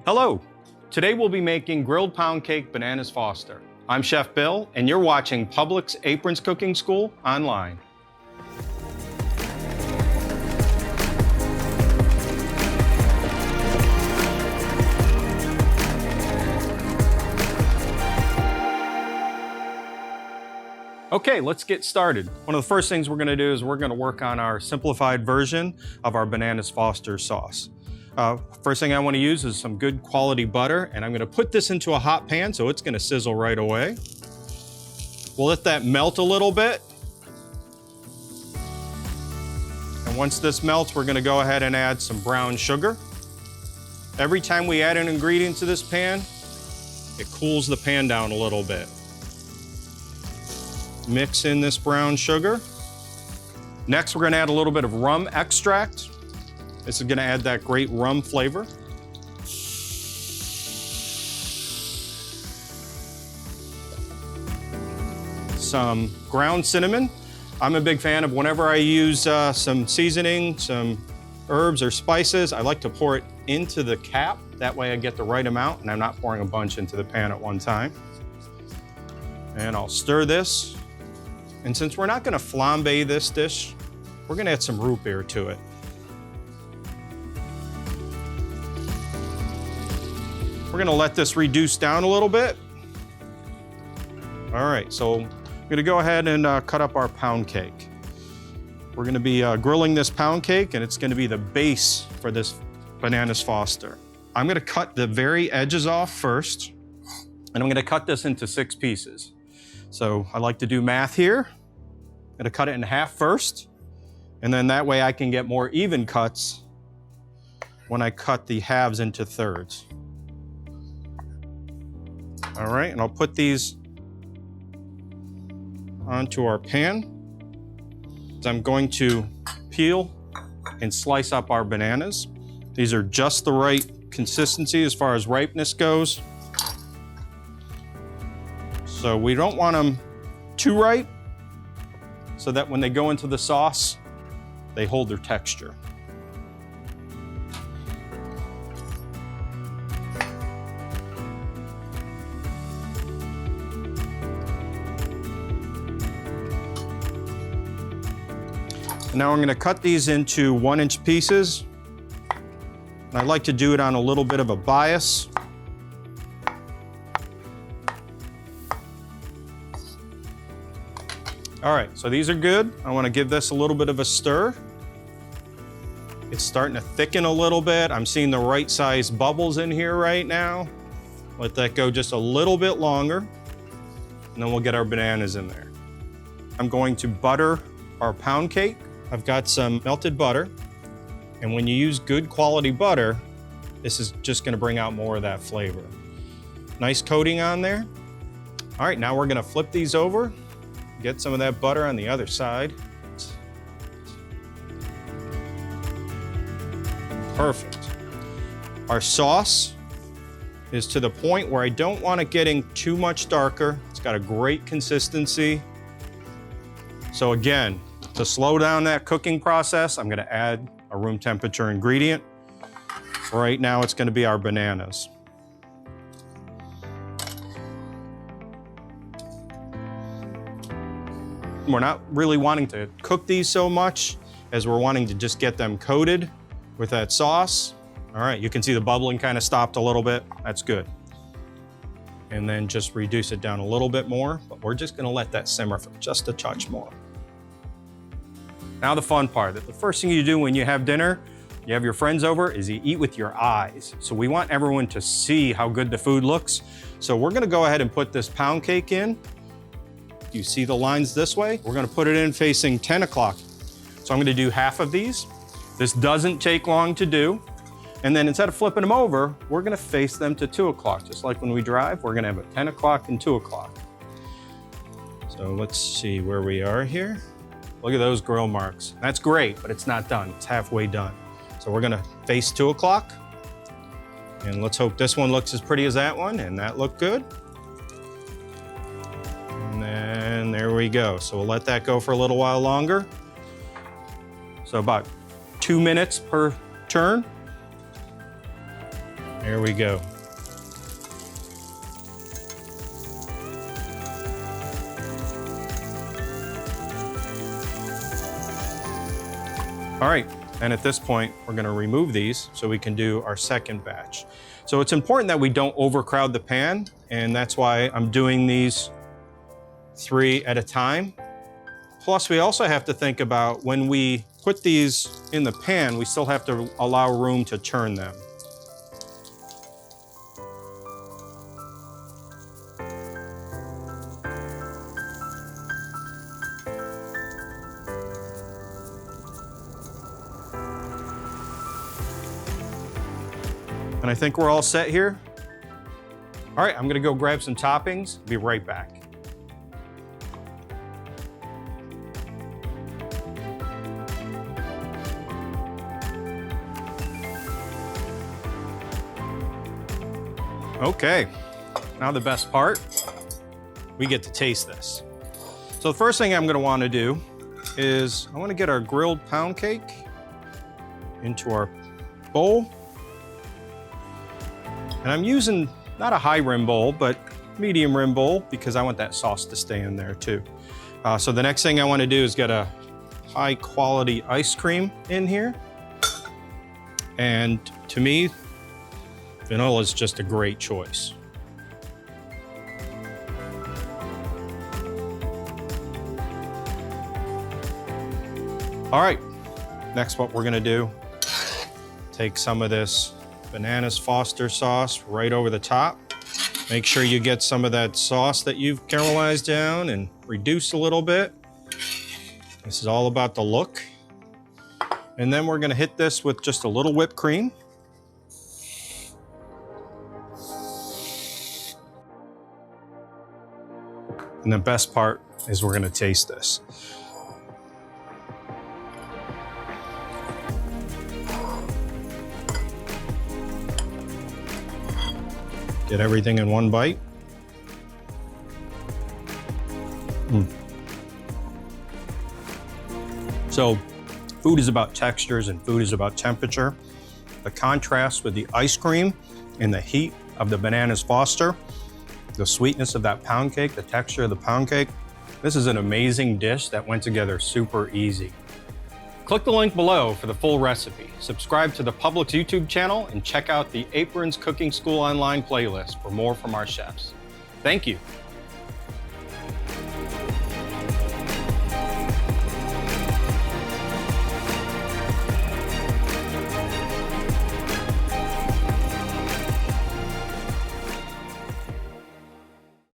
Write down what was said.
Hello! Today we'll be making grilled pound cake bananas Foster. I'm Chef Bill, and you're watching Publix Aprons Cooking School online. Okay, let's get started. One of the first things we're gonna do is we're gonna work on our simplified version of our bananas Foster sauce. First thing I wanna use is some good quality butter, and I'm gonna put this into a hot pan so it's gonna sizzle right away. We'll let that melt a little bit. And once this melts, we're gonna go ahead and add some brown sugar. Every time we add an ingredient to this pan, it cools the pan down a little bit. Mix in this brown sugar. Next, we're gonna add a little bit of rum extract. This is gonna add that great rum flavor. Some ground cinnamon. I'm a big fan of whenever I use some seasoning, some herbs or spices, I like to pour it into the cap. That way I get the right amount and I'm not pouring a bunch into the pan at one time. And I'll stir this. And since we're not gonna flambe this dish, we're gonna add some root beer to it. We're gonna let this reduce down a little bit. All right, so I'm gonna go ahead and cut up our pound cake. We're gonna be grilling this pound cake, and it's gonna be the base for this bananas Foster. I'm gonna cut the very edges off first, and I'm gonna cut this into 6 pieces. So I like to do math here. I'm gonna cut it in half first, and then that way I can get more even cuts when I cut the halves into thirds. All right, and I'll put these onto our pan. So I'm going to peel and slice up our bananas. These are just the right consistency as far as ripeness goes. So we don't want them too ripe so that when they go into the sauce, they hold their texture. Now I'm gonna cut these into 1-inch pieces. And I like to do it on a little bit of a bias. All right, so these are good. I wanna give this a little bit of a stir. It's starting to thicken a little bit. I'm seeing the right size bubbles in here right now. Let that go just a little bit longer, and then we'll get our bananas in there. I'm going to butter our pound cake. I've got some melted butter, and when you use good quality butter, this is just gonna bring out more of that flavor. Nice coating on there. All right, now we're gonna flip these over, get some of that butter on the other side. Perfect. Our sauce is to the point where I don't want it getting too much darker. It's got a great consistency. So again, to slow down that cooking process, I'm gonna add a room temperature ingredient. Right now, it's gonna be our bananas. We're not really wanting to cook these so much as we're wanting to just get them coated with that sauce. All right, you can see the bubbling kind of stopped a little bit. That's good. And then just reduce it down a little bit more, but we're just gonna let that simmer for just a touch more. Now the fun part, the first thing you do when you have dinner, you have your friends over, is you eat with your eyes. So we want everyone to see how good the food looks. So we're gonna go ahead and put this pound cake in. You see the lines this way? We're gonna put it in facing 10 o'clock. So I'm gonna do half of these. This doesn't take long to do. And then instead of flipping them over, we're gonna face them to 2 o'clock. Just like when we drive, we're gonna have a 10 o'clock and 2 o'clock. So let's see where we are here. Look at those grill marks. That's great, but it's not done. It's halfway done. So we're gonna face 2 o'clock. And let's hope this one looks as pretty as that one, and that looked good. And then there we go. So we'll let that go for a little while longer. So about 2 minutes per turn. There we go. All right, and at this point, we're gonna remove these so we can do our second batch. So it's important that we don't overcrowd the pan, and that's why I'm doing these 3 at a time. Plus, we also have to think about when we put these in the pan, we still have to allow room to turn them. And I think we're all set here. All right, I'm gonna go grab some toppings, be right back. Okay, now the best part, we get to taste this. So the first thing I'm gonna wanna do is I wanna get our grilled pound cake into our bowl. And I'm using not a high rim bowl, but medium rim bowl because I want that sauce to stay in there too. So the next thing I want to do is get a high quality ice cream in here. And to me, vanilla is just a great choice. All right, next what we're gonna do, take some of this Bananas Foster sauce right over the top. Make sure you get some of that sauce that you've caramelized down and reduce a little bit. This is all about the look. And then we're gonna hit this with just a little whipped cream. And the best part is we're gonna taste this. Get everything in one bite. So, food is about textures and food is about temperature. The contrast with the ice cream and the heat of the Bananas Foster, the sweetness of that pound cake, the texture of the pound cake. This is an amazing dish that went together super easy. Click the link below for the full recipe. Subscribe to the Publix YouTube channel and check out the Aprons Cooking School online playlist for more from our chefs. Thank you.